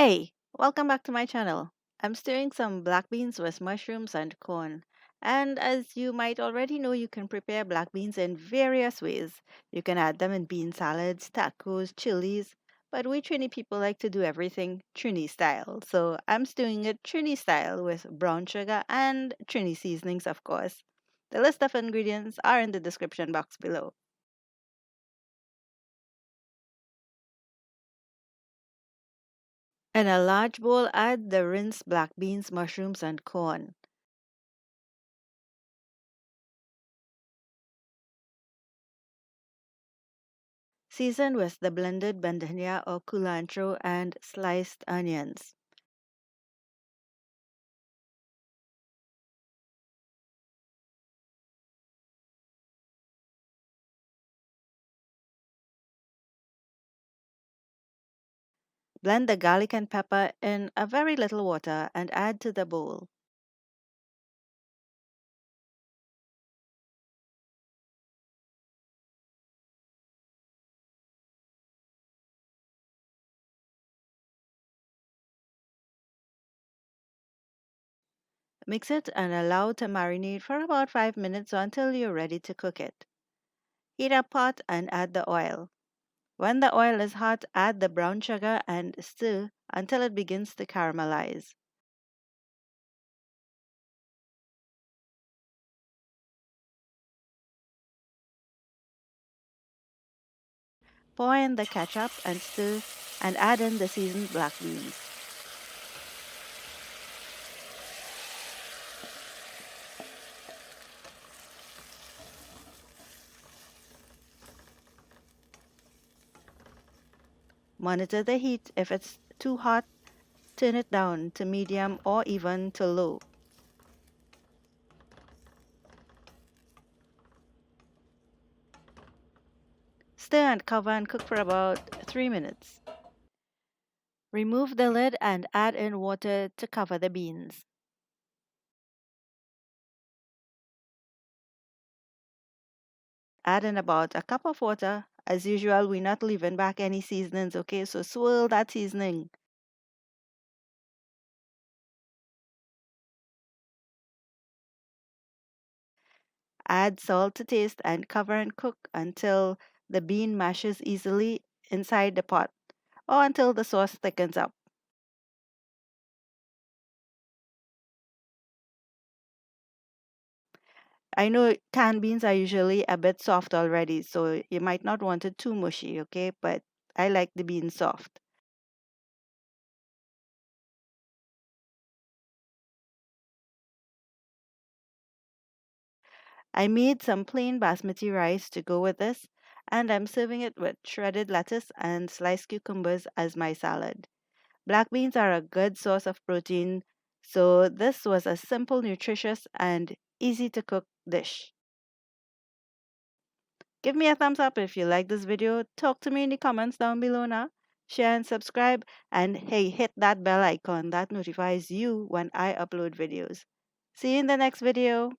Hey, welcome back to my channel. I'm stewing some black beans with mushrooms and corn. And as you might already know, you can prepare black beans in various ways. You can add them in bean salads, tacos, chilies, but we Trini people like to do everything Trini style. So I'm stewing it Trini style with brown sugar and Trini seasonings, of course. The list of ingredients are in the description box below. In a large bowl, add the rinsed black beans, mushrooms, and corn. Season with the blended BANDHANIA or CULANTRO and sliced onions. Blend the garlic and pepper in a very little water and add to the bowl. Mix it and allow to marinate for about 5 minutes or until you're ready to cook it. Heat a pot and add the oil. When the oil is hot, add the brown sugar and stir until it begins to caramelize. Pour in the ketchup and stir and add in the seasoned black beans. Monitor the heat. If it's too hot, turn it down to medium or even to low. Stir and cover and cook for about 3 minutes. Remove the lid and add in water to cover the beans. Add in about a cup of water. As usual, we're not leaving back any seasonings, okay? So swirl that seasoning. Add salt to taste and cover and cook until the bean mashes easily inside the pot or until the sauce thickens up. I know canned beans are usually a bit soft already, so you might not want it too mushy, okay? But I like the beans soft. I made some plain basmati rice to go with this, and I'm serving it with shredded lettuce and sliced cucumbers as my salad. Black beans are a good source of protein, so this was a simple, nutritious, and easy to cook dish. Give me a thumbs up if you like this video. Talk to me in the comments down below now. Share and subscribe. And hey, hit that bell icon that notifies you when I upload videos. See you in the next video.